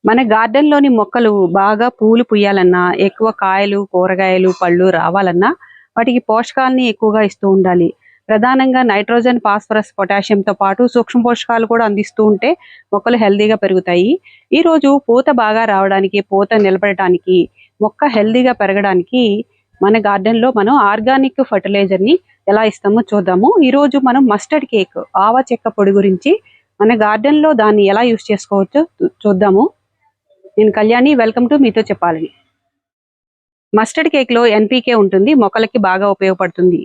మన గార్డెన్ లోని మొక్కలు బాగా పూలు పూయాలన్నా, ఎక్కువ కాయలు, కూరగాయలు, పళ్ళు రావాలన్నా వాటికి పోషకాలని ఎక్కువగా ఇస్తూ ఉండాలి. ప్రధానంగా నైట్రోజన్, ఫాస్ఫరస్, పొటాషియంతో పాటు సూక్ష్మ పోషకాలు కూడా అందిస్తూ ఉంటే మొక్కలు హెల్తీగా పెరుగుతాయి. ఈ రోజు పూత బాగా రావడానికి, పూత నిలబడటానికి, మొక్క హెల్తీగా పెరగడానికి మన గార్డెన్ లో మనం ఆర్గానిక్ ఫర్టిలైజర్ ని ఎలా ఇస్తామో చూద్దాము. ఈ రోజు మనం మస్టర్డ్ కేక్, ఆవ చెక్క పొడి గురించి మన గార్డెన్ లో దాన్ని ఎలా యూస్ చేసుకోవచ్చో చూద్దాము. నేను కళ్యాణి, వెల్కమ్ టు మీతో చెప్పాలని. మస్టర్డ్ కేక్ లో ఎన్పీకే ఉంటుంది, మొక్కలకి బాగా ఉపయోగపడుతుంది.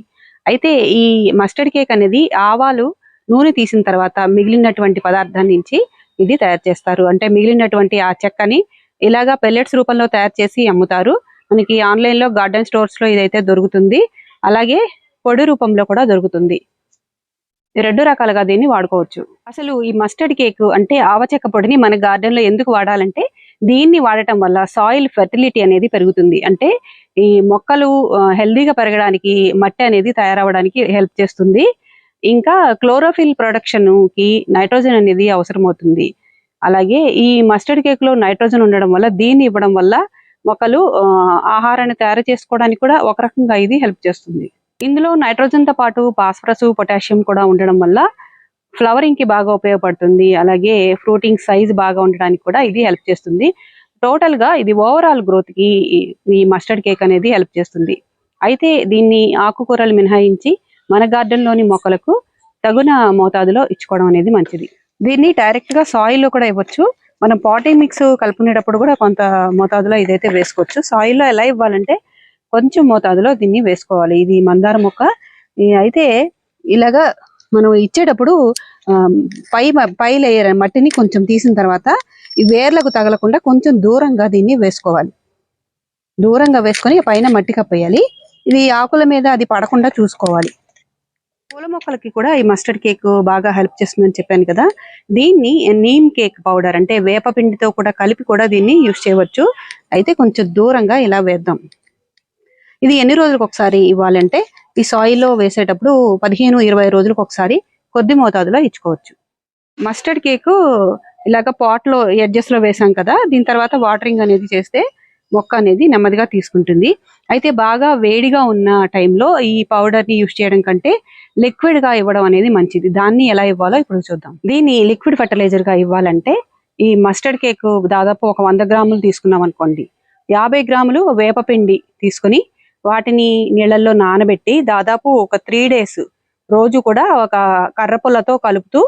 అయితే ఈ మస్టర్డ్ కేక్ అనేది ఆవాలు నూనె తీసిన తర్వాత మిగిలినటువంటి పదార్థాన్ని నుంచి ఇది తయారు చేస్తారు. అంటే మిగిలినటువంటి ఆ చెక్కని ఇలాగా పెల్లెట్స్ రూపంలో తయారు చేసి అమ్ముతారు. మనకి ఆన్లైన్ లో, గార్డెన్ స్టోర్స్ లో ఇదైతే దొరుకుతుంది. అలాగే పొడి రూపంలో కూడా దొరుకుతుంది. రెండు రకాలుగా దీన్ని వాడుకోవచ్చు. అసలు ఈ మస్టర్డ్ కేక్ అంటే ఆవచెక్క పొడిని మన గార్డెన్ లో ఎందుకు వాడాలంటే, దీన్ని వాడటం వల్ల సాయిల్ ఫెర్టిలిటీ అనేది పెరుగుతుంది. అంటే ఈ మొక్కలు హెల్దీగా పెరగడానికి, మట్టి అనేది తయారవడానికి హెల్ప్ చేస్తుంది. ఇంకా క్లోరోఫిల్ ప్రొడక్షన్ కి నైట్రోజన్ అనేది అవసరమవుతుంది. అలాగే ఈ మస్టర్డ్ కేక్ లో నైట్రోజన్ ఉండడం వల్ల, దీన్ని ఇవ్వడం వల్ల మొక్కలు ఆహారాన్ని తయారు చేసుకోవడానికి కూడా ఒక రకంగా ఇది హెల్ప్ చేస్తుంది. ఇందులో నైట్రోజన్ తో పాటు ఫాస్ఫరస్, పొటాషియం కూడా ఉండడం వల్ల ఫ్లవరింగ్ కి బాగా ఉపయోగపడుతుంది. అలాగే ఫ్రూటింగ్ సైజ్ బాగా ఉండడానికి కూడా ఇది హెల్ప్ చేస్తుంది. టోటల్ గా ఇది ఓవరాల్ గ్రోత్ కి ఈ మస్టర్డ్ కేక్ అనేది హెల్ప్ చేస్తుంది. అయితే దీన్ని ఆకుకూరలు మినహాయించి మన గార్డెన్ లోని మొక్కలకు తగున మోతాదులో ఇచ్చుకోవడం అనేది మంచిది. దీన్ని డైరెక్ట్ గా సాయిల్ లో కూడా ఇవ్వచ్చు. మనం పాటింగ్ మిక్స్ కలుపుకునేటప్పుడు కూడా కొంత మోతాదులో ఇదైతే వేసుకోవచ్చు. సాయిల్ లో ఎలా ఇవ్వాలంటే కొంచెం మోతాదులో దీన్ని వేసుకోవాలి. ఇది మందార మొక్క. అయితే ఇలాగా మనం ఇచ్చేటప్పుడు పై లేయర్ మట్టిని కొంచెం తీసిన తర్వాత ఈ వేర్లకు తగలకుండా కొంచెం దూరంగా దీన్ని వేసుకోవాలి. దూరంగా వేసుకొని పైన మట్టి కప్పేయాలి. ఇది ఆకుల మీద అది పడకుండా చూసుకోవాలి. పూల మొక్కలకి కూడా ఈ మస్టర్డ్ కేక్ బాగా హెల్ప్ చేస్తుందని చెప్పాను కదా. దీన్ని నీమ్ కేక్ పౌడర్ అంటే వేపపిండితో కూడా కలిపి కూడా దీన్ని యూస్ చేయవచ్చు. అయితే కొంచెం దూరంగా ఇలా వేద్దాం. ఇది ఎన్ని రోజులకు ఒకసారి ఇవ్వాలంటే, ఈ సాయిల్లో వేసేటప్పుడు 15-20 రోజులకు ఒకసారి కొద్ది మోతాదులో ఇచ్చుకోవచ్చు. మస్టర్డ్ కేక్ ఇలాగ పాట్ లో ఎడ్జెస్ లో వేసాం కదా, దీని తర్వాత వాటరింగ్ అనేది చేస్తే మొక్క అనేది నెమ్మదిగా తీసుకుంటుంది. అయితే బాగా వేడిగా ఉన్న టైంలో ఈ పౌడర్ ని యూస్ చేయడం కంటే లిక్విడ్ గా ఇవ్వడం అనేది మంచిది. దాన్ని ఎలా ఇవ్వాలో ఇప్పుడు చూద్దాం. దీన్ని లిక్విడ్ ఫర్టిలైజర్ గా ఇవ్వాలంటే, ఈ మస్టర్డ్ కేక్ దాదాపు ఒక 100 గ్రాములు తీసుకున్నాం అనుకోండి, 50 గ్రాములు వేపపిండి తీసుకుని వాటిని నీళ్ళల్లో నానబెట్టి దాదాపు ఒక 3 days రోజు కూడా ఒక కర్రపుల్లతో కలుపుతూ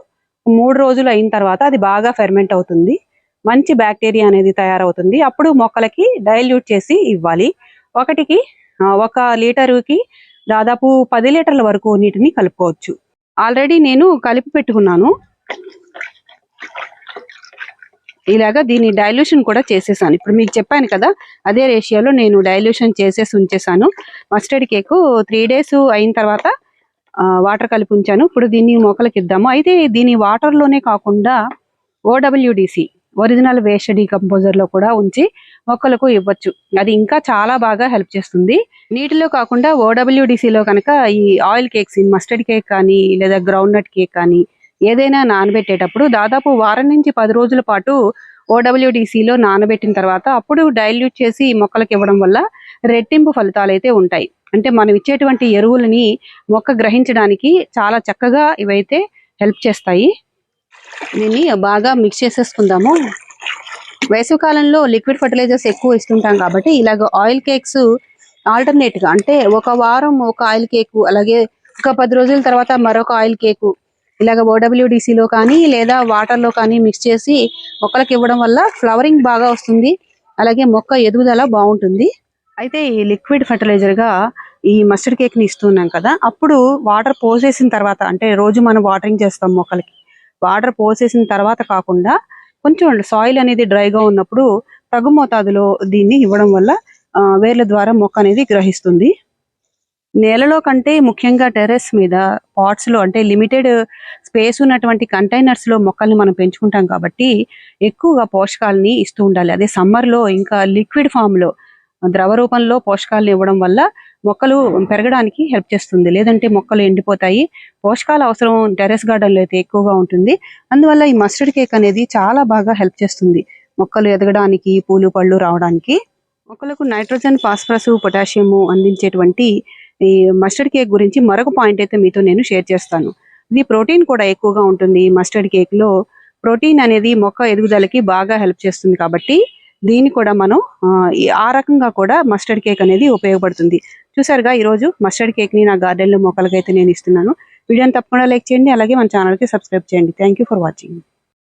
3 రోజులు అయిన తర్వాత అది బాగా ఫెర్మెంట్ అవుతుంది. మంచి బ్యాక్టీరియా అనేది తయారవుతుంది. అప్పుడు మొక్కలకి డైల్యూట్ చేసి ఇవ్వాలి. ఒకటికి 1 లీటరుకి దాదాపు 10 లీటర్ల వరకు నీటిని కలుపుకోవచ్చు. ఆల్రెడీ నేను కలిపి పెట్టుకున్నాను. ఇలాగా దీన్ని డైల్యూషన్ కూడా చేసేసాను. ఇప్పుడు మీకు చెప్పాను కదా, అదే రేషియోలో నేను డైల్యూషన్ చేసేసి ఉంచేసాను. మస్టర్డ్ కేక్ 3 days అయిన తర్వాత వాటర్ కలిపి ఉంచాను. ఇప్పుడు దీన్ని మొక్కలకి ఇద్దాము. అయితే దీని వాటర్ లోనే కాకుండా OWDC, ఒరిజినల్ వేస్ట్ డీకంపోజర్ లో కూడా ఉంచి మొక్కలకు ఇవ్వచ్చు. అది ఇంకా చాలా బాగా హెల్ప్ చేస్తుంది. నీటిలో కాకుండా OWDC లో కనుక ఈ ఆయిల్ కేక్స్, మస్టర్డ్ కేక్ కానీ లేదా గ్రౌండ్ నట్ కేక్ కానీ ఏదైనా నానబెట్టేటప్పుడు దాదాపు వారం నుంచి 10 రోజుల పాటు OWDC లో నానబెట్టిన తర్వాత అప్పుడు డైల్యూట్ చేసి మొక్కలకు ఇవ్వడం వల్ల రెట్టింపు ఫలితాలు అయితే ఉంటాయి. అంటే మనం ఇచ్చేటువంటి ఎరువులని మొక్క గ్రహించడానికి చాలా చక్కగా ఇవైతే హెల్ప్ చేస్తాయి. దీన్ని బాగా మిక్స్ చేసేసుకుందాము. వేసవికాలంలో లిక్విడ్ ఫర్టిలైజర్స్ ఎక్కువ ఇస్తుంటాం కాబట్టి ఇలాగ ఆయిల్ కేక్స్ ఆల్టర్నేట్ గా, అంటే ఒక వారం ఒక ఆయిల్ కేకు, అలాగే ఒక 10 రోజుల తర్వాత మరొక ఆయిల్ కేకు ఇలాగ OWDC లో కానీ లేదా వాటర్ లో కానీ మిక్స్ చేసి మొక్కలకు ఇవ్వడం వల్ల ఫ్లవరింగ్ బాగా వస్తుంది. అలాగే మొక్క ఎదుగుదల బాగుంటుంది. అయితే ఈ లిక్విడ్ ఫర్టిలైజర్ గా ఈ మస్టర్డ్ కేక్ ని ఇస్తున్నాం కదా, అప్పుడు వాటర్ పోసేసిన తర్వాత, అంటే రోజు మనం వాటరింగ్ చేస్తాం మొక్కలకి, వాటర్ పోసేసిన తర్వాత కాకుండా కొంచెం సాయిల్ అనేది డ్రైగా ఉన్నప్పుడు తగు మోతాదులో దీన్ని ఇవ్వడం వల్ల వేర్ల ద్వారా మొక్క అనేది గ్రహిస్తుంది. నేలలో కంటే ముఖ్యంగా టెర్రస్ మీద, పాట్స్ లో, అంటే లిమిటెడ్ స్పేస్ ఉన్నటువంటి కంటైనర్స్ లో మొక్కల్ని మనం పెంచుకుంటాం కాబట్టి ఎక్కువగా పోషకాలని ఇస్తూ ఉండాలి. అదే సమ్మర్ లో ఇంకా లిక్విడ్ ఫామ్ లో, ద్రవ రూపంలో పోషకాలను ఇవ్వడం వల్ల మొక్కలు పెరగడానికి హెల్ప్ చేస్తుంది. లేదంటే మొక్కలు ఎండిపోతాయి. పోషకాల అవసరం టెర్రస్ గార్డెన్ లో అయితే ఎక్కువగా ఉంటుంది. అందువల్ల ఈ మస్టర్డ్ కేక్ అనేది చాలా బాగా హెల్ప్ చేస్తుంది. మొక్కలు ఎదగడానికి, పూలు పళ్ళు రావడానికి. మొక్కలకు నైట్రోజన్, ఫాస్ఫరస్, పొటాషియం అందించేటువంటి ఈ మస్టర్డ్ కేక్ గురించి మరొక పాయింట్ అయితే మీతో నేను షేర్ చేస్తాను. ఇది ప్రోటీన్ కూడా ఎక్కువగా ఉంటుంది. ఈ మస్టర్డ్ కేక్ లో ప్రోటీన్ అనేది మొక్క ఎదుగుదలకి బాగా హెల్ప్ చేస్తుంది కాబట్టి దీన్ని కూడా మనం ఆ రకంగా కూడా మస్టర్డ్ కేక్ అనేది ఉపయోగపడుతుంది. చూసారుగా ఈరోజు మస్టర్డ్ కేక్ ని నా గార్డెన్ లో మొక్కలకైతే నేను ఇస్తున్నాను. వీడియోని తప్పకుండా లైక్ చేయండి, అలాగే మన ఛానల్ కి సబ్స్క్రైబ్ చేయండి. Thank you for watching.